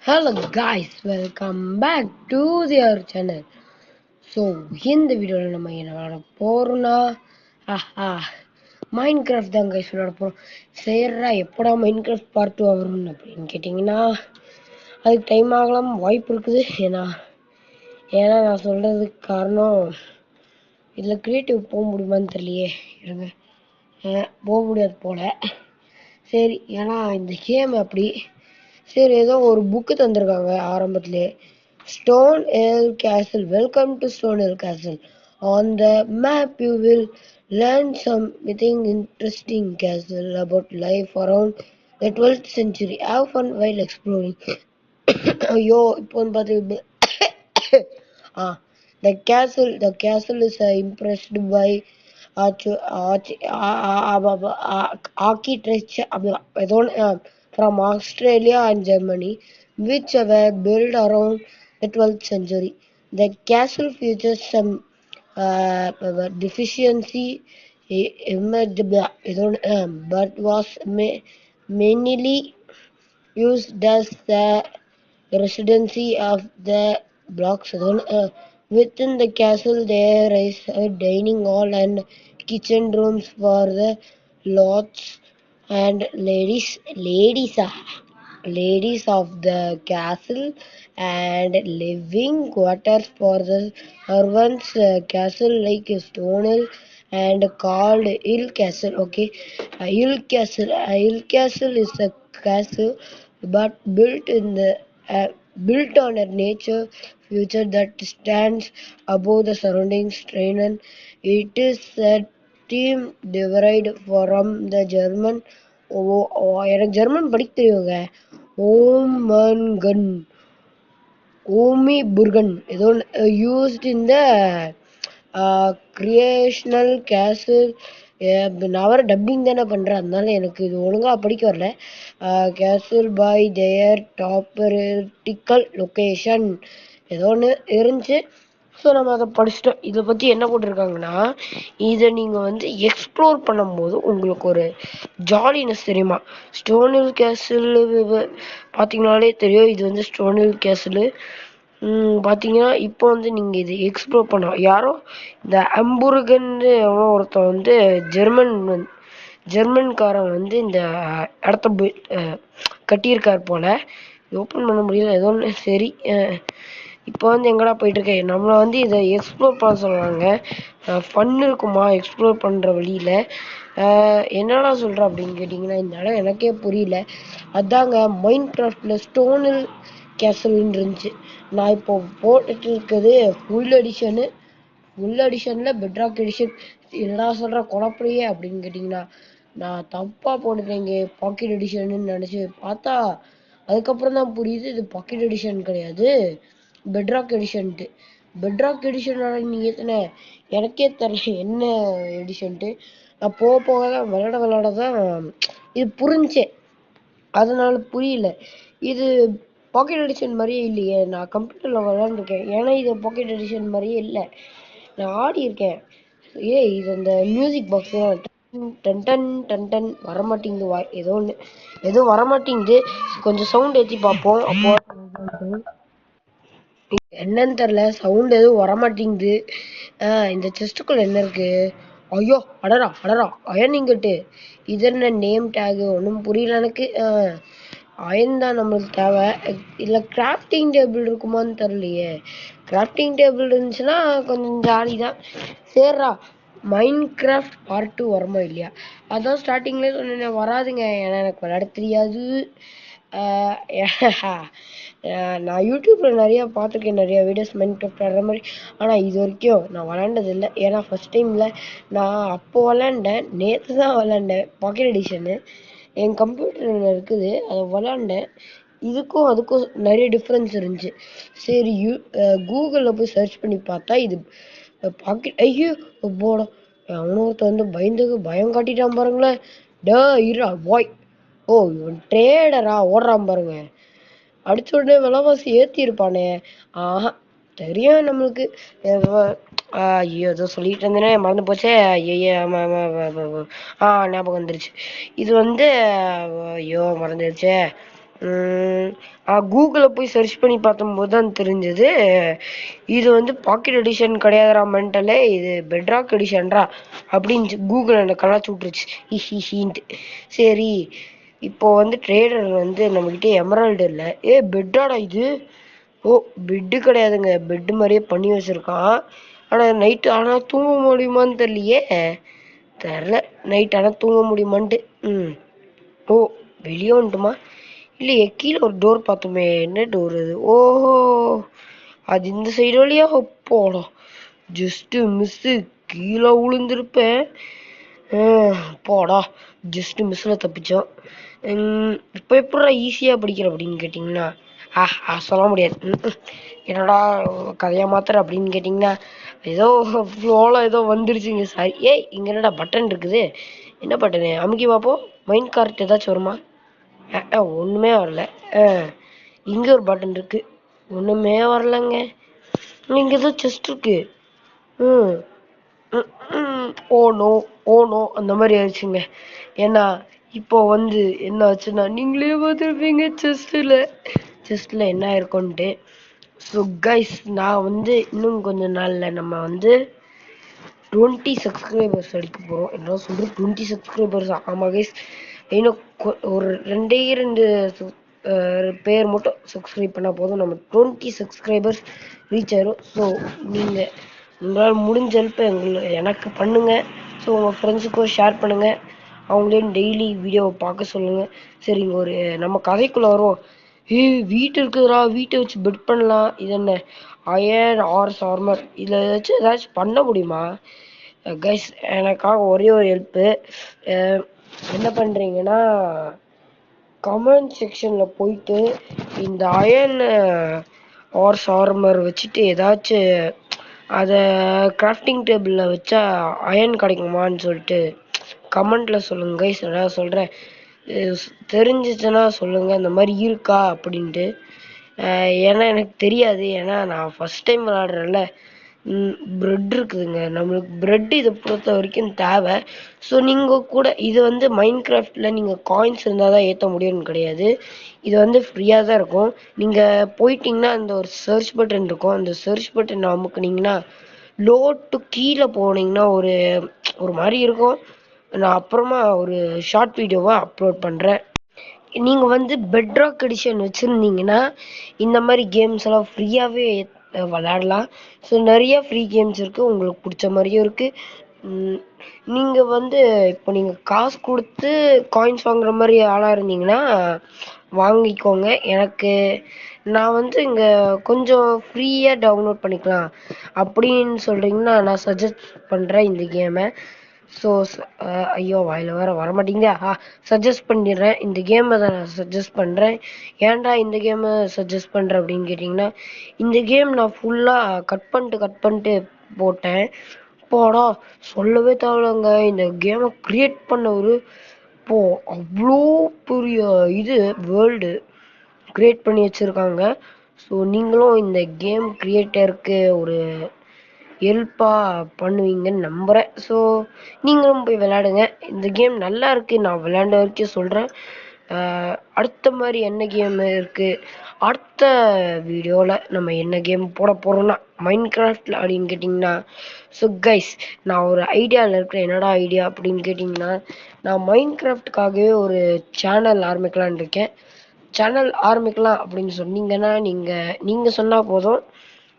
Hello guys, welcome back to their channel. So இந்த வீடியோவில் நம்ம என்ன விளாட போகிறோம்னா மைண்ட் கிராஃப்ட் தான் கைஸ் விளாட போகிறோம். சரிடா எப்படா மைண்ட் கிராஃப்ட் பார்ட் 2 வரும் அப்படின்னு கேட்டிங்கன்னா அதுக்கு டைம் ஆகலாம் வாய்ப்பு இருக்குது. ஏன்னா நான் சொல்கிறதுக்கு காரணம் இதில் க்ரியேட்டிவ் போக முடியுமான்னு தெரியலையே. இருங்க, போக முடியாது போல். சரி, ஏன்னா இந்த கேம் அப்படி. சரி, ஏதோ ஒரு புக்கு தந்திருக்காங்க ஆரம்பத்திலே. Stone hill castle. Welcome to stone hill castle. On the map you will learn something interesting castle about life around the 12th century. Have fun while exploring. ஐயோ, இப்போ வந்து பார்த்து the castle is impressed by architecture from Australia and Germany, which were built around the 12th century. The castle features some deficiency but was mainly used as the residency of the blocks. Within the castle there is a dining hall and kitchen rooms for the lords and ladies of the castle, and living quarters for the servants. Castle like Stonehill and called Hill Castle. Okay, Hill Castle is a castle but built on a nature feature that stands above the surroundings terrain. It is a team derived from the German. எனக்கு German படிக்க தெரியுங்க. ஓமி புர்கன் ஏதோ used in the creational கேசல். நான் வர dubbing தானே பண்ணுறேன், அதனால எனக்கு இது ஒழுங்காக படிக்க வரல. கேசல் பை தேர் டாப்பரிட்டிக்கல் லொக்கேஷன் ஏதோ ஒன்று இருந்துச்சு. ஸோ நம்ம அதை படிச்சிட்டோம். இதை பற்றி என்ன போட்டிருக்காங்கன்னா, இதை நீங்கள் வந்து எக்ஸ்ப்ளோர் பண்ணும்போது உங்களுக்கு ஒரு ஜாலினஸ் தெரியுமா. ஸ்டோன்ஹில் கேசல் பார்த்தீங்கனாலே தெரியும், இது வந்து ஸ்டோன்ஹில் கேசலு. பார்த்தீங்கன்னா இப்போ வந்து நீங்கள் இது எக்ஸ்ப்ளோர் பண்ணலாம். யாரோ இந்த ஹம்புர்கன் ஒருத்தன் வந்து ஜெர்மன்காரன் வந்து இந்த இடத்த போய் கட்டியிருக்கார் போல். ஓப்பன் பண்ண முடியல ஏதோ ஒன்று. சரி, இப்போ வந்து எங்கடா போயிட்டுருக்கேன், நம்மளை வந்து இதை எக்ஸ்ப்ளோர் பண்ண சொல்கிறாங்க. ஃபன் இருக்குமா எக்ஸ்ப்ளோர் பண்ணுற வழியில்? என்னடா சொல்கிற அப்படின்னு கேட்டிங்கன்னா இந்த இடம் எனக்கே புரியல. அதாங்க மைண்ட் கிராஃப்டில் ஸ்டோனில் கேசல்னு இருந்துச்சு. நான் இப்போ போட்டுட்டு இருக்கிறது ஃபுல் எடிஷனில் பெட்ராக் எடிஷன். என்னடா சொல்கிற குழப்பறையே அப்படின்னு கேட்டிங்கன்னா நான் தப்பாக போட்டுட்டேங்க. பாக்கெட் எடிஷன்னு நினச்சி பார்த்தா அதுக்கப்புறம் தான் புரியுது இது பாக்கெட் எடிஷன் கிடையாது, பெட்ராக் எடிஷன்ட்டு. பெட்ராக் எடிஷனோட நீ எத்தனை எனக்கே தெரியல என்ன எடிஷன்ட்டு. நான் போக போக தான் விளாட தான் இது புரிஞ்சேன். அதனால புரியல, இது பாக்கெட் எடிஷன் மாதிரியே இல்லையே. நான் கம்ப்யூட்டரில் விளாண்டுருக்கேன், ஏன்னா இது பாக்கெட் எடிஷன் மாதிரியே இல்லை. நான் ஆடி இருக்கேன். இது அந்த music box done done done done வரமாட்டேங்குது. ஏதோ வரமாட்டேங்குது. கொஞ்சம் சவுண்ட் ஏற்றி பார்ப்போம். அப்போ என்னன்னு தெரியல, சவுண்ட் எதுவும் வரமாட்டேங்குது. இந்த செஸ்ட்டுக்குள்ள என்ன இருக்கு? ஐயோ, அடரா அயனிங்கட்டு. இது என்ன நேம் டேகு? ஒன்றும் புரியல எனக்கு. அயன் தான் நம்மளுக்கு தேவை. இல்லை கிராஃப்டிங் டேபிள் இருக்குமான்னு தெரியலையே. கிராஃப்டிங் டேபிள் இருந்துச்சுன்னா கொஞ்சம் ஜாலி தான். சரிடா, மைண்ட் கிராஃப்ட் பார்ட் 2 வருமா இல்லையா? அதான் ஸ்டார்டிங்லேயே சொன்னேன் வராதுங்க, ஏன்னா எனக்கு விளையாட தெரியாது. நான் யூடியூப்பில் நிறையா பார்த்துருக்கேன், நிறையா வீடியோஸ் மைண்ட் கிராஃப்ட் ஆடுற மாதிரி. ஆனால் இது வரைக்கும் நான் விளாண்டதில்லை. ஏன்னா ஃபஸ்ட் டைமில் நான் அப்போ விளாண்டேன், நேற்று தான் விளாண்டேன் பாக்கெட் எடிஷனு. என் கம்ப்யூட்டரில் இருக்குது, அதை விளாண்டேன். இதுக்கும் அதுக்கும் நிறைய டிஃப்ரென்ஸ் இருந்துச்சு. சரி, கூகுளில் போய் சர்ச் பண்ணி பார்த்தா இது பாக்கெட். ஐயோ போடும், அவனொருத்த வந்து பயம் காட்டிட்டான் பாருங்களேன். இரா பாய். ஓ, இவன் ட்ரேடரா ஓடுறான் பாருங்க. அடிச்ச உடனே விலைவாசி ஏற்றிருப்பானே. தெரியும் நம்மளுக்கு. ஐயோ ஏதோ சொல்லிட்டு இருந்தேனே மறந்து போச்சே. ஐயோ ஞாபகம் வந்துருச்சு. இது வந்து ஐயோ மறந்துடுச்சே. கூகுளில் போய் சர்ச் பண்ணி பார்த்தம்போது தான் தெரிஞ்சது, இது வந்து பாக்கெட் எடிஷன் கிடையாதுடா மென்டலே, இது பெட்ராக் எடிஷன்ரா அப்படின்னு கூகுள் எனக்கு கலாச்சு விட்டுருச்சு. ஹின்ட்டு. சரி, இப்போ வந்து ட்ரேடர் வந்து நம்மகிட்ட எமரால்டு இல்லை. பெட்டாடா இது? ஓ, பெட்டு கிடையாதுங்க, பெட்டு மாதிரியே பண்ணி வச்சிருக்கான். ஆனால் நைட்டு ஆனால் தூங்க முடியுமான்னு தெரியலையே. தெரில, நைட் ஆனால் தூங்க முடியுமான்ட்டு. ஓ, வெளியே வந்துட்டுமா? இல்லையே, கீழே ஒரு டோர் பார்த்தோமே, என்ன டோர் அது? ஓஹோ, அது இந்த சைடு வழியா போகலாம். ஜஸ்ட்டு மிஸ்ஸு, கீழே விழுந்திருப்பேன். போடா, ஜஸ்ட் மிஸ்ஸில் தப்பிச்சோம். இப்போ எப்படா ஈஸியாக படிக்கிற அப்படின்னு கேட்டிங்கன்னா, சொல்ல முடியாது. என்னடா கதையாக மாத்திர அப்படின்னு கேட்டிங்கன்னா, ஏதோ ஃப்ளோவில் ஏதோ வந்துருச்சுங்க. சாரி. இங்கே என்னடா பட்டன் இருக்குது? என்ன பட்டனு? அமுக்கி பார்ப்போம். மைண்ட் கார்ட் ஏதாச்சும் வருமா? ஒன்றுமே வரல. இங்கே ஒரு பட்டன் இருக்கு, ஒன்றுமே வரலங்க. இங்கே ஏதோ செஸ்ட் இருக்கு. ம் ஓனோ ஓனோ அந்த மாதிரி ஆயிடுச்சுங்க. ஏன்னா இப்போ வந்து என்ன ஆச்சுன்னா, நீங்களே பார்த்துருப்பீங்க செஸ்டில் என்ன இருக்கும்ன்ட்டு. ஸோ கைஸ், நான் வந்து இன்னும் கொஞ்ச நாளில் நம்ம வந்து 20 சப்ஸ்கிரைபர்ஸ் அடிக்க போகிறோம். என்ன சொல்கிறது, 20 சப்ஸ்கிரைபர்ஸ்? ஆமாம் கைஸ், இன்னும் ஒரு ரெண்டு பேர் மட்டும் சப்ஸ்கிரைப் பண்ணால் போதும், நம்ம 20 சப்ஸ்கிரைபர்ஸ் ரீச் ஆயிரும். ஸோ நீங்கள் உங்களால் முடிஞ்ச ஹெல்ப்பை எனக்கு பண்ணுங்கள். ஸோ உங்கள் ஃப்ரெண்ட்ஸுக்கும் ஷேர் பண்ணுங்கள், அவங்களையும் டெய்லி வீடியோவை பார்க்க சொல்லுங்கள். சரி, இங்கே ஒரு நம்ம கதைக்குள்ளே வரும். வீட்டு இருக்குதுடா, வீட்டை வச்சு பெட் பண்ணலாம். இது என்ன அயன் ஆர்ஸ் ஆர்மர், இதில் ஏதாச்சும் பண்ண முடியுமா? கைஸ், எனக்காக ஒரே ஒரு ஹெல்ப்பு. என்ன பண்ணுறீங்கன்னா, கமெண்ட் செக்ஷனில் போயிட்டு இந்த அயன் ஆர்ஸ் ஆர்மர் வச்சுட்டு ஏதாச்சும் அதை கிராஃப்டிங் டேபிளில் வச்சா அயன் கிடைக்குமான்னு சொல்லிட்டு கமெண்ட்டில் சொல்லுங்கள் கைஸ். நான் சொல்கிறேன், தெரிஞ்சிச்சுன்னா சொல்லுங்கள் இந்த மாதிரி இருக்கா அப்படின்ட்டு. ஏன்னா எனக்கு தெரியாது, ஏன்னா நான் ஃபஸ்ட் டைம் விளாடுறேன்ல. ப்ரெட் இருக்குதுங்க, நம்மளுக்கு ப்ரெட் இதை பொறுத்த வரைக்கும் தேவை. ஸோ நீங்கள் கூட இது வந்து மைண்ட் கிராஃப்டில் நீங்கள் காயின்ஸ் இருந்தால் தான் ஏற்ற முடியும்னு கிடையாது. இது வந்து ஃப்ரீயாக தான் இருக்கும். நீங்கள் போயிட்டிங்கன்னா அந்த ஒரு சர்ச் பட்டன் இருக்கும், அந்த சர்ச் பட்டன் அமுக்குனிங்கன்னா லோட்டு கீழே போனீங்கன்னா ஒரு மாதிரி இருக்கும். நான் அப்புறமா ஒரு ஷார்ட் வீடியோவாக அப்லோட் பண்ணுறேன். நீங்கள் வந்து பெட்ராக் எடிஷன் வச்சுருந்தீங்கன்னா இந்த மாதிரி கேம்ஸ் எல்லாம் ஃப்ரீயாகவே விளாடலாம். ஸோ நிறைய ஃப்ரீ கேம்ஸ் இருக்குது, உங்களுக்கு பிடிச்ச மாதிரியும் இருக்குது. நீங்கள் வந்து இப்போ நீங்கள் காசு கொடுத்து காயின்ஸ் வாங்குற மாதிரி ஆளாக இருந்தீங்கன்னா வாங்கிக்கோங்க. நான் வந்து இங்கே கொஞ்சம் ஃப்ரீயாக டவுன்லோட் பண்ணிக்கலாம் அப்படின்னு சொல்கிறீங்கன்னா நான் சஜஸ்ட் பண்ணுறேன் இந்த கேமை. ஸோ ஐயோ, வாயில் வேறு வரமாட்டேங்குதா. சஜஸ்ட் பண்ணிடுறேன், இந்த கேமை தான் நான் சஜஸ்ட் பண்ணுறேன். ஏன்டா இந்த கேமை சஜஸ்ட் பண்ணுறேன் அப்படின்னு கேட்டிங்கன்னா, இந்த கேம் நான் ஃபுல்லாக கட் பண்ணிட்டு போட்டேன். போடா, சொல்லவே தேவையில்லைங்க, இந்த கேமை க்ரியேட் பண்ணவர் அவ்வளோ பெரிய வேர்ல்டு க்ரியேட் பண்ணி வச்சுருக்காங்க. ஸோ நீங்களும் இந்த கேம் க்ரியேட்டருக்கு ஒரு ஹெல்ப்பாக பண்ணுவீங்கன்னு நம்புகிறேன். ஸோ நீங்களும் போய் விளையாடுங்க, இந்த கேம் நல்லா இருக்குது, நான் விளையாண்ட வரைக்கும் சொல்கிறேன். அடுத்த மாதிரி என்ன கேம் இருக்குது, அடுத்த வீடியோவில் நம்ம என்ன கேம் போட போகிறோன்னா மைண்ட் கிராஃப்டில் அப்படின்னு கேட்டிங்கன்னா. ஸோ கைஸ், நான் ஒரு ஐடியாவில் இருக்கிறேன். என்னடா ஐடியா அப்படின்னு கேட்டிங்கன்னா, நான் மைண்ட் கிராஃப்டுக்காகவே ஒரு சேனல் ஆரம்பிக்கலான்னு இருக்கேன். சேனல் ஆரம்பிக்கலாம் அப்படின்னு சொன்னீங்கன்னா நீங்கள் சொன்னால் போதும்,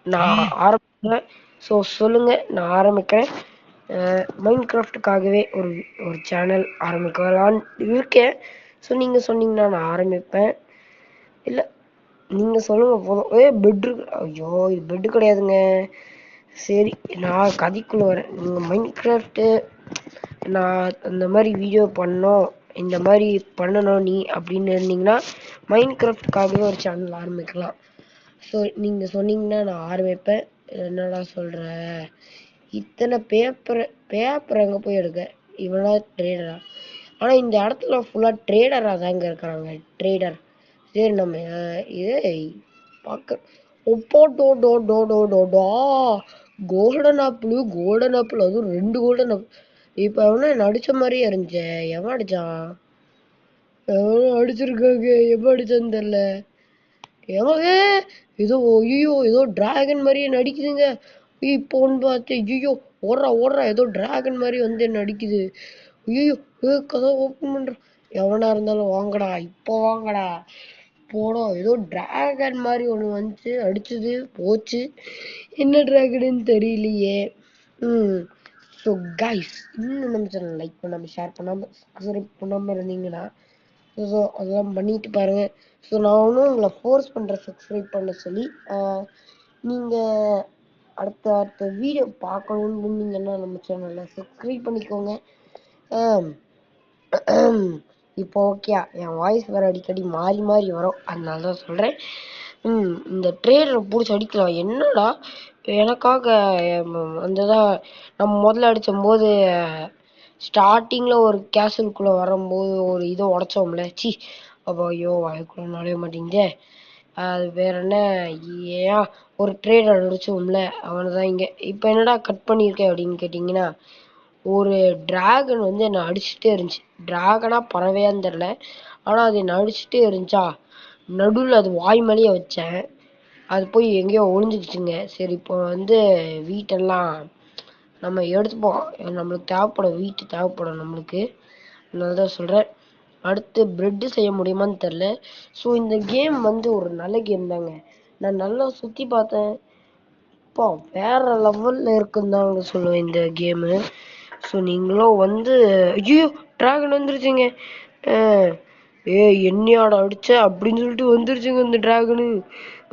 நான் ஆரம்பிக்கிறேன். ஸோ சொல்லுங்கள், நான் ஆரம்பிக்கிறேன். மைண்ட் கிராஃப்டுக்காகவே ஒரு சேனல் ஆரம்பிக்கலான்னு இருக்கேன். ஸோ நீங்கள் சொன்னீங்கன்னா நான் ஆரம்பிப்பேன். இல்லை, நீங்கள் சொல்லுங்கள் போதும். பெட்ரு, ஐயோ இது பெட்டு கிடையாதுங்க. சரி, நான் கதைக்குள்ளே வரேன். நீங்கள் மைண்ட் கிராஃப்ட்டு நான் அந்த மாதிரி வீடியோ பண்ணோம், இந்த மாதிரி பண்ணணும் நீ அப்படின்னு இருந்தீங்கன்னா மைண்ட் கிராஃப்டுக்காகவே ஒரு சேனல் ஆரம்பிக்கலாம். ஸோ நீங்கள் சொன்னீங்கன்னா நான் ஆரம்பிப்பேன். என்னடா சொல்கிற, இத்தனை பேப்பர் எங்கே போய் எடுக்க, இவனா ட்ரேடரா? ஆனால் இந்த இடத்துல ஃபுல்லாக ட்ரேடராக தாங்க இருக்கிறாங்க, ட்ரேடர். சரி, நம்ம இதே பார்க்க ஒப்போ டோ கோல்டன் ஆப்பிள், அதுவும் 2 கோல்டன் ஆப்பிள். இப்போ அவனா நடித்த மாதிரியே இருந்துச்சு, எவன் அடித்தான்? எவனோ அடிச்சிருக்காங்க, எப்ப அடிச்சான்னு தெரியல. ஏங்க ஏதோ ஐயோ ஏதோ டிராகன் மாதிரியே நடிக்குதுங்க. இப்போ ஒன்று பார்த்து ஐயோ ஓடுறா ஓடுறா ஏதோ டிராகன் மாதிரி வந்து என்ன அடிக்குது. ஐயோ கதை ஓப்பன் பண்றான். எவனா இருந்தாலும் வாங்கடா, இப்போ வாங்கடா. போனோம் ஏதோ டிராகன் மாதிரி ஒன்று வந்துச்சு, அடிச்சது போச்சு. என்ன டிராகன்னு தெரியலையே. ம் ஸோ கைஸ், இன்னும் நம்ம சேனல் லைக் பண்ணாமல் ஷேர் பண்ணாமல் சப்ஸ்கிரைப் பண்ணாமல் இருந்தீங்கன்னா ஸோ அதெல்லாம் பண்ணிட்டு பாருங்க. ஸோ நான் ஒன்றும் உங்களை ஃபோர்ஸ் பண்ணுறேன் சப்ஸ்கிரைப் பண்ண சொல்லி. நீங்கள் அடுத்த அடுத்த வீடியோ பார்க்கணுன்னு இருந்தீங்கன்னா நம்ம சேனலில் சப்ஸ்கிரைப் பண்ணிக்கோங்க. இப்போ ஓகே, என் வாய்ஸ் வேறு அடிக்கடி மாறி மாறி வரும், அதனால தான் சொல்கிறேன். இந்த ட்ரேடரை பிடிச்சி அடிக்கலாம். என்னடா எனக்காக வந்ததான். நம்ம முதல்ல அடித்தபோது ஸ்டார்டிங்கில் ஒரு கேசலுக்குள்ளே வரும்போது ஒரு இதை உடச்சோம்ல. சி அப்போ ஐயோ வாய்க்குள்ள நுழைய மாட்டேங்குதே. அது வேற என்ன, ஏன் ஒரு ட்ரேடர் அடிச்சோம்ல அவனை தான் இங்கே. இப்போ என்னடா கட் பண்ணியிருக்கேன் அப்படின்னு கேட்டிங்கன்னா, ஒரு டிராகன் வந்து என்னை அடிச்சுட்டே இருந்துச்சு. டிராகனா பறவையான்னு தெரில, ஆனால் அது என்னை அடிச்சுட்டே இருந்துச்சா. நடுவில் அது வாய் மேலேயே வச்சேன், அது போய் எங்கேயோ ஒழிஞ்சிக்கிச்சுங்க. சரி இப்போ வந்து வீட்டெல்லாம் நம்ம எடுத்துப்போம், நம்மளுக்கு தேவைப்படும், வீட்டு தேவைப்படும் நம்மளுக்கு. அதனால தான் சொல்கிறேன். அடுத்து பிரெட்டு செய்ய முடியுமான்னு தெரில. ஸோ இந்த கேம் வந்து ஒரு நல்ல கேம் தாங்க. நான் நல்லா சுற்றி பார்த்தேன், அப்பா வேற லெவலில் இருக்குன்னு தாங்க சொல்லுவேன் இந்த கேமு. ஸோ நீங்களும் வந்து ஐயோ டிராகன் வந்துருச்சுங்க. என்னையாட அடிச்ச அப்படின்னு சொல்லிட்டு வந்துருச்சுங்க இந்த டிராகனு.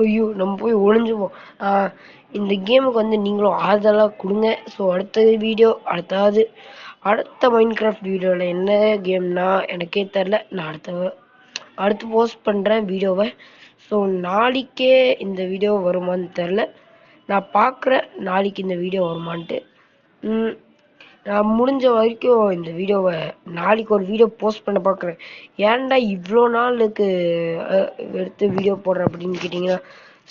ஐயோ நம்ம போய் ஒளிஞ்சுவோம். இந்த கேமுக்கு வந்து நீங்களும் ஆதரவாக கொடுங்க. ஸோ அடுத்த வீடியோ அடுத்த மைண்ட் கிராஃப்ட் வீடியோவில் என்ன கேம்னா எனக்கே தெரில. நான் அடுத்து போஸ்ட் பண்ணுறேன் வீடியோவை. ஸோ நாளைக்கே இந்த வீடியோ வருமானு தெரில, நான் பார்க்குறேன் நாளைக்கு இந்த வீடியோ வருமான்ட்டு. நான் முடிஞ்ச வரைக்கும் இந்த வீடியோவை நாளைக்கு ஒரு வீடியோ போஸ்ட் பண்ண பார்க்குறேன். ஏன்டா இவ்வளோ நாளுக்கு எடுத்து வீடியோ போடுறேன் அப்படின்னு கேட்டிங்கன்னா,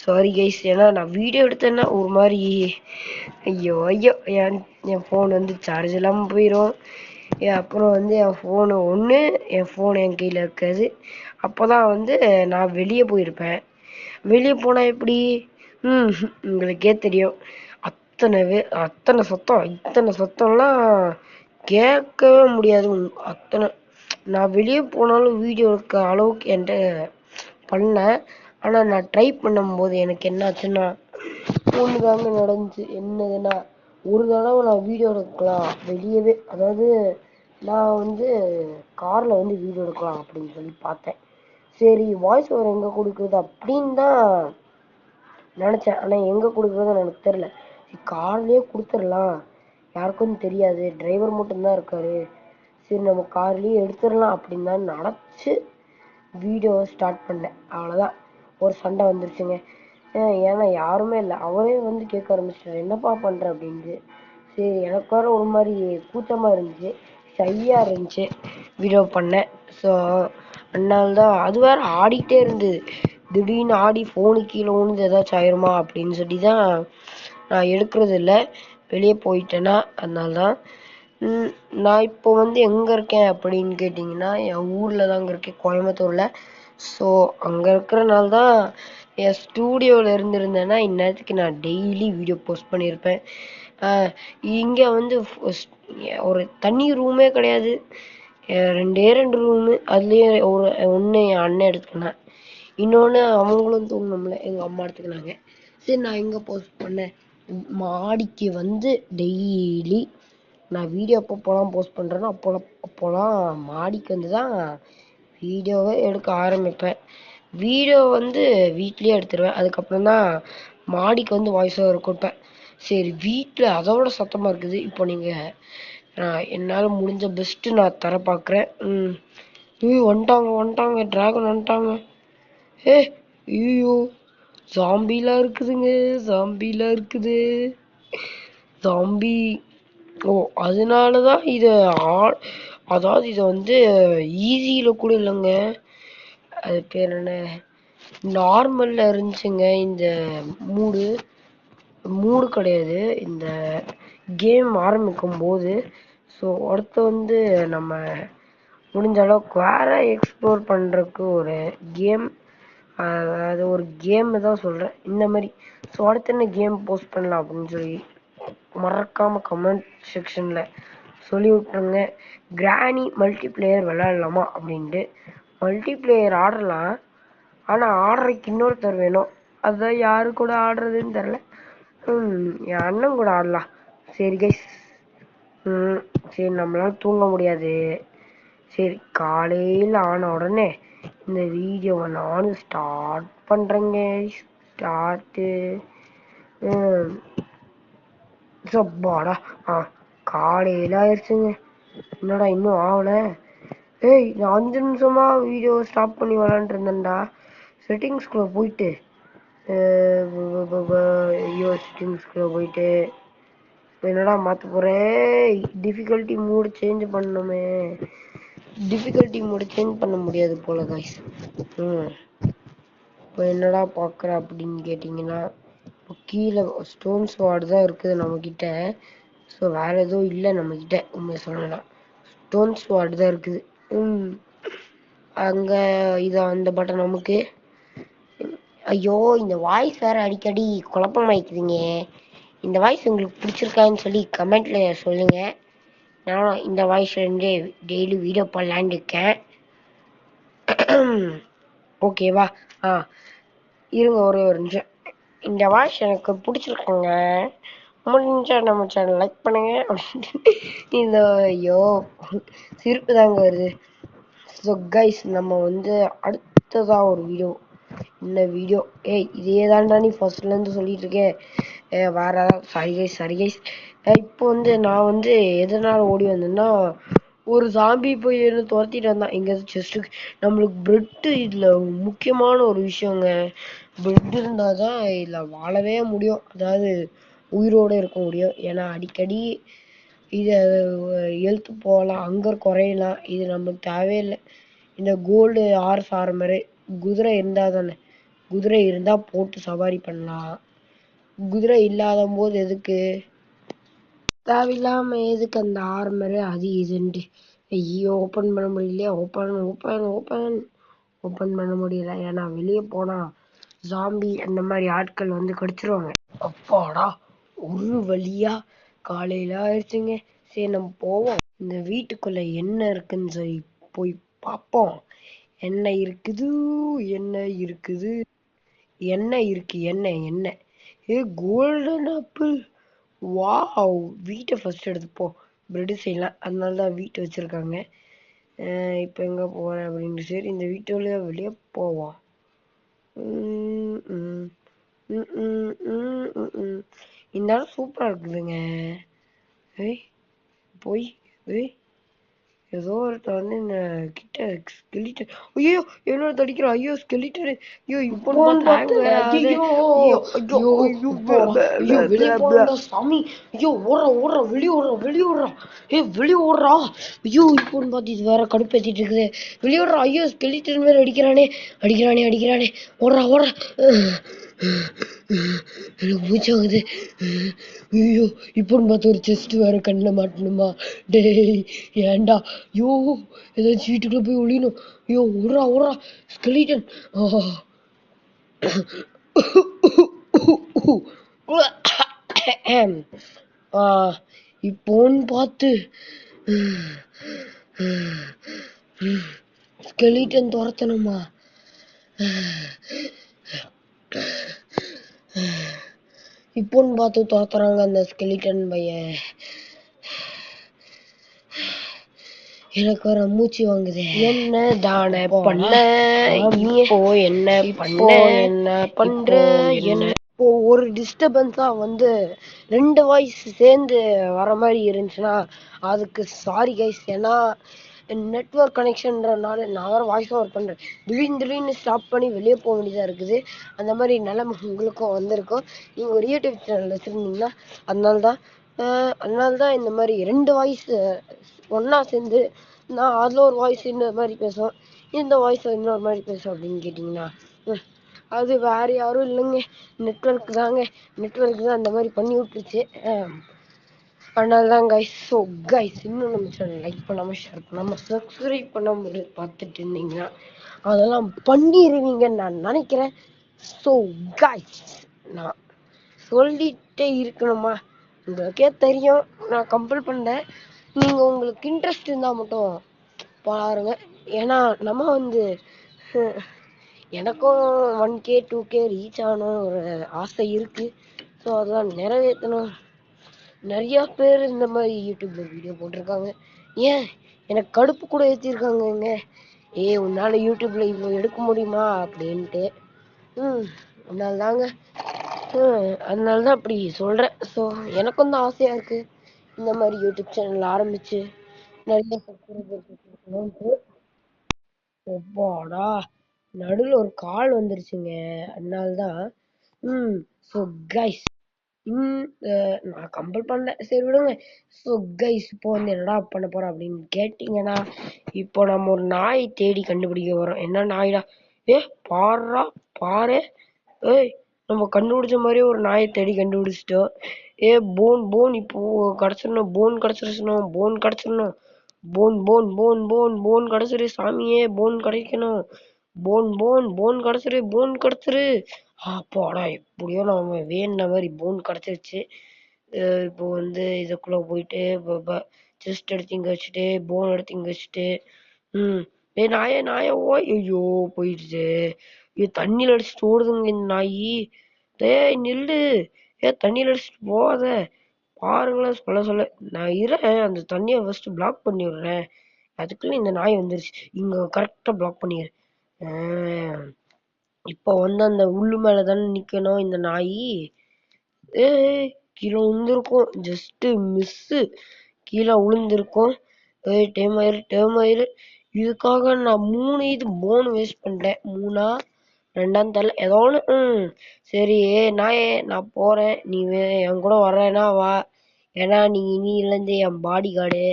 சாரி கைஸ். ஏன்னா நான் வீடியோ எடுத்தேன்னா ஒரு மாதிரி ஐயோ ஐயோ என் ஃபோன் வந்து சார்ஜ் இல்லாமல் போயிடும். அப்புறம் வந்து என் ஃபோன் என் கையில் இருக்காது. அப்போ தான் வந்து நான் வெளியே போயிருப்பேன். வெளியே போனால் எப்படி, உங்களுக்கே தெரியும். இத்தனை சத்தம்லாம் கேட்கவே முடியாது. அத்தனை நான் வெளியே போனாலும் வீடியோ எடுக்க அளவுக்கு என்கிட்ட பண்ணேன். ஆனால் நான் ட்ரை பண்ணும்போது எனக்கு என்ன ஆச்சுன்னா ஒன்று தாங்க நடந்துச்சு. என்னதுன்னா, ஒரு தடவை நான் வீடியோ எடுக்கலாம் வெளியவே, அதாவது நான் வந்து காரில் வந்து வீடியோ எடுக்கலாம் அப்படின்னு சொல்லி பார்த்தேன். சரி வாய்ஸ் ஓவர் எங்கே கொடுக்குறது அப்படின்னு தான் நினச்சேன். ஆனால் எங்கே கொடுக்குறதுன்னு எனக்கு தெரில. கார்லேயே கொடுத்துடலாம், யாருக்கும் தெரியாது, டிரைவர் மட்டும்தான் இருக்காரு, சரி நம்ம கார்லேயே எடுத்துடலாம் அப்படின்னு தான் நினச்சி வீடியோவை ஸ்டார்ட் பண்ணேன். அவ்வளோதான், ஒரு சண்டை வந்துருச்சுங்க. ஏன்னா யாருமே இல்லை. அவரே வந்து கேட்க ஆரம்பிச்சிட்டாரு என்னப்பா பண்ணுற அப்படின்ட்டு. சரி எனக்கு வேறு ஒரு மாதிரி கூச்சமாக இருந்துச்சு, ஷையாக இருந்துச்சு வீடியோ பண்ணேன். ஸோ அதனால தான் அது வேறு ஆடிக்கிட்டே இருந்தது. திடீர்னு ஆடி ஃபோனு கீழே விழுந்து ஏதாச்சும் ஆயிருமா அப்படின்னு சொல்லி தான் நான் எடுக்கிறது இல்லை, வெளியே போயிட்டேன்னா. அதனால தான் நான் இப்போ வந்து எங்கே இருக்கேன் அப்படின்னு கேட்டிங்கன்னா, என் ஊரில் தாங்க இருக்கேன், கோயம்புத்தூரில். ஸோ அங்கே இருக்கிறனால தான் என் ஸ்டூடியோவில் இருந்திருந்தேன்னா இந்நேரத்துக்கு நான் டெய்லி வீடியோ போஸ்ட் பண்ணியிருப்பேன். இங்கே வந்து ஒரு தனி ரூமே கிடையாது, ரெண்டு ரூமு. அதுலேயே ஒன்று என் அண்ணன் எடுத்துக்கினேன், இன்னொன்று அவங்களும் தூங்கணும்ல எங்கள் அம்மா எடுத்துக்கினாங்க. சரி நான் எங்கே போஸ்ட் பண்ணேன், மாடிக்கு வந்து டெய்லி நான் வீடியோ அப்போலாம் போஸ்ட் பண்ணுறேன்னா அப்போலாம் மாடிக்கு வந்து தான் வீடியோவை எடுக்க ஆரம்பிப்பேன். வீடியோ வந்து வீட்லேயே எடுத்துருவேன், அதுக்கப்புறம் தான் மாடிக்கு வந்து வாய்ஸ் ஓவர் கொடுப்பேன். சரி வீட்டில் அதோட சத்தமாக இருக்குது. இப்போ நீங்கள் என்னால் முடிஞ்ச பெஸ்ட்டு நான் தர பார்க்குறேன். வந்துட்டாங்க டிராகன் வந்துட்டாங்க. ஐயோ ஜாம்பிலாம் இருக்குதுங்க, ஜாம்பிலாம் இருக்குது. ஜாம்பி ஓ அதனால தான் அதாவது இதை வந்து ஈஸியில் கூட இல்லைங்க, அது பேர் என்ன, நார்மலில் இருந்துச்சுங்க. இந்த மூடு கிடையாது இந்த கேம் ஆரம்பிக்கும் போது. ஸோ அடுத்து வந்து நம்ம முடிஞ்ச அளவுக்கு வேற எக்ஸ்ப்ளோர் பண்ணுறதுக்கு ஒரு கேம், அதாவது ஒரு கேம் தான் சொல்கிறேன். இந்த மாதிரி ஸோ அடுத்து என்ன கேம் போஸ்ட் பண்ணலாம் அப்படின்னு சொல்லி மறக்காமல் கமெண்ட் செக்ஷனில் சொல்லி விட்ருங்க. கிராணி மல்டிப்ளேயர் விளையாடலாமா அப்படின்ட்டு. மல்டிப்ளேயர் ஆடலாம், ஆனால் ஆடுறதுக்கு இன்னொருத்தர் வேணும். அதுதான் யாரு கூட ஆடுறதுன்னு தெரில. என் அண்ணன் கூட ஆடலாம். சரி கைஸ், சரி நம்மளால தூங்க முடியாது. சரி காலையில் ஆன உடனே இந்த வீடியோவை நானும் ஸ்டார்ட் பண்ணுறேங்க. ஸ்டார்ட்டு சப்பாடா காலையில் ஆயிடுச்சுங்க. என்னடா இன்னும் ஆகலை? ஏய் நான் 5 நிமிஷமா வீடியோ ஸ்டாப் பண்ணி விளாண்டுட்டு இருந்தேன்டா. செட்டிங்ஸ்குள்ளே போயிட்டு ஐயோ செட்டிங்ஸ்குள்ளே போயிட்டு என்னடா மாற்ற போகிறேன்? டிஃபிகல்ட்டி மூடு சேஞ்ச் பண்ணணுமே. டிஃபிகல்ட்டி மூடு சேஞ்ச் பண்ண முடியாது போல காய்ஸ். இப்போ என்னடா பார்க்குற அப்படின்னு கேட்டிங்கன்னா, இப்போ கீழே ஸ்டோன்ஸ் வார்டு தான் இருக்குது நம்மக்கிட்ட. ஸோ வேறு எதுவும் இல்லை நம்மக்கிட்ட. உண்மை சொல்லலாம் ஸ்டோன்ஸ் வார்டு தான் இருக்குது. அங்கே இது அந்த பட்டன் நமக்கு. ஐயோ இந்த வாய்ஸ் வேறு அடிக்கடி குழப்பமாயிக்குதுங்க. இந்த வாய்ஸ் உங்களுக்கு பிடிச்சிருக்கான்னு சொல்லி கமெண்ட்டில் சொல்லுங்கள். நான் இந்த வாய்ஸ்லேருந்தே டெய்லி வீடியோ பண்ணலான்னு இருக்கேன். ஓகேவா? இருங்க ஒரே ஒரு நிமிஷம். இந்த வாய்ஸ் எனக்கு பிடிச்சிருக்குங்க, முடிஞ்சா நம்ம சேனல் லைக் பண்ணுங்க அப்படின்ட்டு இந்த ஐயோ சிரிப்பு தாங்க வருது. ஸோ கைஸ் நம்ம அடுத்ததாக ஒரு வீடியோ, இந்த வீடியோ இதே தான்டா நீ ஃபர்ஸ்ட்லேருந்து சொல்லிட்டு இருக்கேன். வேற சாரி கைஸ். இப்போ நான் எதனால் ஓடி வந்தேன்னா, ஒரு சாம்பி போய் என்ன துரத்திட்டு வந்தான். எங்கேயாவது செஸ்ட்டுக்கு நம்மளுக்கு பிரெட்டு இதில் முக்கியமான ஒரு விஷயங்க. பிரெட் இருந்தால் தான் இதில் வாழவே முடியும், அதாவது உயிரோடு இருக்க முடியும். ஏன்னா அடிக்கடி இதை எழுத்து போகலாம், அங்கே குறையலாம். இது நம்மளுக்கு தேவையில்லை. இந்த கோல்டு ஆர்ஸ் ஆர்மரு குதிரை இருந்தால் தானே, குதிரை இருந்தால் போட்டு சவாரி பண்ணலாம். குதிரை இல்லாத போது எதுக்கு தேவையில்லாமல் எதுக்கு அந்த ஆர்மரு அது இதுன்ட்டு. ஐயோ ஓப்பன் பண்ண முடியலையா? ஓப்பன் பண்ண முடியல. ஏன்னா வெளியே போனால் ஜாம்பி அந்த மாதிரி ஆட்கள் கடிச்சிருவாங்க. அப்பாடா ஒரு வழியா காலையில் ஆயிடுச்சுங்க. சரி நம்ம போவோம், இந்த வீட்டுக்குள்ள என்ன இருக்குன்னு சொல்லி போய் பார்ப்போம். என்ன இருக்குது என்ன கோல்டன் ஆப்பிள். வாவ், வீட்டை ஃபர்ஸ்ட் எடுத்துப்போம். பிரெட் செய்யலாம், அதனால தான் வீட்டை வச்சுருக்காங்க. இப்போ எங்கே போகிறேன் அப்படின்ட்டு சரி இந்த வீட்டு வழியா வெளியே போவோம். இந்த இடம் சூப்பராக இருக்குதுங்க. போய் ஏதோ ஒருத்தர் இந்த கிட்ட ஸ்கெலிட்டன். ஐயோ என்னோட தடிக்கிறான். ஐயோ ஸ்கெலிட்டன். ஐயோ இப்போ வெளியே போறா சாமி. ஐயோ ஓடுறா வெளியே ஓடுறா. வெளியே ஓடுறா. ஐயோ இப்போன்னு பார்த்து இது வேற கடுப்பேத்திட்டு இருக்குது. வெளியே ஓடுறா. ஐயோ ஸ்கெலிட்டன் வேற அடிக்கிறானே. ஓடுறா. எனக்கு மூச்சாகுது. ஐயோ இப்போன்னு பார்த்து ஒரு செஸ்ட் வேற கண்ணில் மாட்டணுமா? டேய் ஏண்டா? ஐயோ ஏதாச்சும் வீட்டுக்குள்ள போய் ஒளியணும். ஐயோ ஓடுறா ஸ்கெலிட்டன். இப்போன்னு பார்த்து ஸ்கெலிட்டன் துரத்தணுமா? இப்போன்னு பார்த்து துரத்துறாங்க அந்த ஸ்கெலிட்டன் பையன். எனக்கு வர மூச்சு வாங்குது. என்ன தானே பண்ண இப்போ என்ன பண்ற இப்போ ஒரு டிஸ்டர்பன்ஸா 2 வாய்ஸ் சேர்ந்து வர மாதிரி இருந்துச்சுன்னா அதுக்கு சாரி கைஸ். ஏன்னா நெட்வொர்க் கனெக்ஷன்றனால நான் வேறு வாய்ஸ் ஓவர் பண்ணுறேன். திடீர்னு ஸ்டாப் பண்ணி வெளியே போக வேண்டியதாக இருக்குது. அந்த மாதிரி நிலைமை உங்களுக்கும் வந்திருக்கும். நீங்கள் ஒரு யூடியூப் சேனல் வச்சுருந்தீங்கன்னா அதனால தான் இந்த மாதிரி 2 வாய்ஸ் ஒன்றா சேர்ந்து நான் அதில் ஒரு வாய்ஸ் இந்த மாதிரி பேசுவேன், இந்த வாய்ஸ் இன்னொரு மாதிரி பேசுவேன் அப்படின்னு கேட்டிங்கன்னா அது வேறு யாரும் இல்லைங்க, நெட்வொர்க் தான் அந்த மாதிரி பண்ணி விட்டுருச்சு. அதனால தான் கைஸ். ஸோ கைஸ், இன்னும் நம்ம சேனல் லைக் பண்ணாமல் ஷேர் பண்ணாமல் சப்ஸ்கிரைப் பண்ணாமல் பார்த்துட்டு இருந்தீங்கன்னா அதெல்லாம் பண்ணிடுவீங்கன்னு நான் நினைக்கிறேன். ஸோ கைஸ், நான் சொல்லிட்டே இருக்கணுமா? உங்களுக்கே தெரியும், நான் கம்பல் பண்ணேன். நீங்கள் உங்களுக்கு இன்ட்ரெஸ்ட் இருந்தால் மட்டும் பாருங்க. ஏன்னா நம்ம வந்து எனக்கும் 1K 2K ரீச் ஆகணும் ஒரு ஆசை இருக்குது. ஸோ அதெல்லாம் நிறைவேற்றணும். நிறையா பேர் இந்த மாதிரி யூடியூப்ல வீடியோ போட்டிருக்காங்க. ஏன் எனக்கு கடுப்பு கூட ஏற்றிருக்காங்கங்க. உன்னால யூடியூப்ல இவ்வளோ எடுக்க முடியுமா அப்படின்ட்டு. அதனால தாங்க, அதனால தான் அப்படி சொல்கிறேன். ஸோ எனக்கும் தான் ஆசையாக இருக்குது இந்த மாதிரி யூடியூப் சேனல் ஆரம்பித்து நிறைய சப்ஸ்கிரைபர். ஒப்பாடா, நடுவில் ஒரு கால் வந்துருச்சுங்க. அதனால்தான். ஸோ கைஸ், நான் கம்பல் பண்ணல, சரி விடுங்க. ஸோ கைஸ், இப்போ வந்து என்னடா பண்ண போறோம் அப்படின்னு கேட்டிங்கன்னா, இப்போ நம்ம ஒரு நாய் தேடி கண்டுபிடிக்க போறோம். என்ன நாய்டா? பாருடா, பாரு. ஏய், நம்ம கண்டுபிடிச்ச மாதிரியே ஒரு நாயை தேடி கண்டுபிடிச்சிட்டோம். போன் போன் இப்போ கிடச்சிடணும், போன் கிடச்சிருச்சணும், போன் கிடச்சிடணும். Phone phone phone phone phone கிடச்சிரு சாமியே, போன் கிடைக்கணும். போன் போன் போன் கிடச்சிரு, போன் கிடச்சிரு. அப்பாடா, எப்படியோ நம்ம வேணுன மாதிரி போன் கிடச்சிருச்சு. இப்போ வந்து இதுக்குள்ள போயிட்டு செஸ்ட் எடுத்து இங்க வச்சுட்டு, போன் எடுத்து இங்க வச்சுட்டு, நாயே நாயே ஓய், ஐயோ போயிடுச்சு. தண்ணியில அடிச்சுட்டு ஓடுதுங்க இந்த நாயி. நில்லு. தண்ணியில அடிச்சுட்டு போகாத. பாருங்களேன், சொல்ல சொல்ல நான் அந்த தண்ணியை ஃபர்ஸ்ட் பிளாக் பண்ணி விடுறேன். அதுக்குள்ள இந்த நாய் வந்துருச்சு. இங்க கரெக்டா பிளாக் பண்ணிடுறேன். இப்போ வந்து அந்த உள்ளு மேல தானே நிக்கணும் இந்த நாய். கீழே விழுந்திருக்கும், ஜஸ்ட் மிஸ். கீழே விழுந்திருக்கும். டைம் ஆயிரு, டைம் ஆயிரு. இதுக்காக நான் 3 இது போன் வேஸ்ட் பண்ணிட்டேன். 3ஆ 2ஆன்னு தெரியல, ஏதோ ஒன்று. சரி நாயே, நான் போறேன். நீ என் கூட வர்றேன்னா வா. ஏன்னா நீ இனியிலேருந்து என் பாடி கார்டு.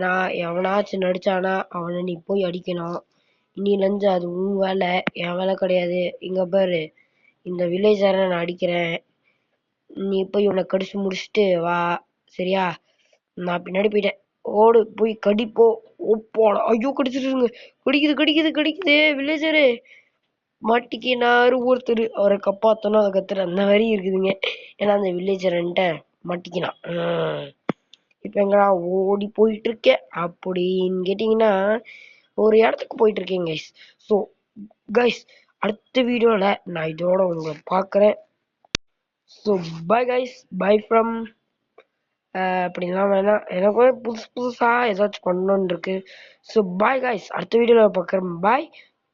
நான் எவனாச்சும் நடிச்சானா அவனை நீ போய் அடிக்கணும். இனியிலேருந்து அது உன் வேலை, என் வேலை கிடையாது. இங்க பாரு, இந்த வில்லேஜரை நான் அடிக்கிறேன். நீ போய் உன்னை கடிச்சு முடிச்சுட்டு வா, சரியா? நான் பின்னாடி போயிட்டேன். ஓடு, போய் கடிப்போ. ஓப்போட, ஐயோ கடிச்சிருங்க. கடிக்குது கடிக்குது கடிக்குது. வில்லேஜரு மாட்டிக்கினாரு ஒருத்தர், அவரை காப்பாத்தணும். அதை கத்துற அந்த மாதிரி இருக்குதுங்க. ஏன்னா அந்த வில்லேஜர்ன்ட்ட மாட்டிக்கினான். இப்ப எங்கடா ஓடி போயிட்டு இருக்கேன் அப்படின்னு கேட்டீங்கன்னா, ஒரு இடத்துக்கு போயிட்டு இருக்கேன் கைஸ். ஸோ கைஸ், அடுத்த வீடியோல நான் இதோட உங்களை பார்க்குறேன். So bye guys, by from. அப்படிலாம் வேணாம், எனக்கு புதுசு புதுசா ஏதாச்சும் பண்ணணும்னு இருக்கு. ஸோ பாய் கைஸ், அடுத்த வீடியோல பார்க்குறேன். பாய்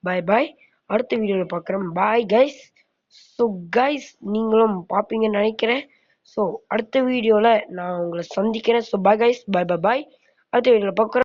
பாய் பாய். அடுத்த வீடியோல பார்க்குறேன். Bye guys. ஸோ கைஸ், நீங்களும் பார்ப்பீங்கன்னு நினைக்கிறேன். ஸோ அடுத்த வீடியோல நான் உங்களை சந்திக்கிறேன். ஸோ பாய் கைஸ், பாய் பாய் பாய். அடுத்த வீடியோல பார்க்குறேன்.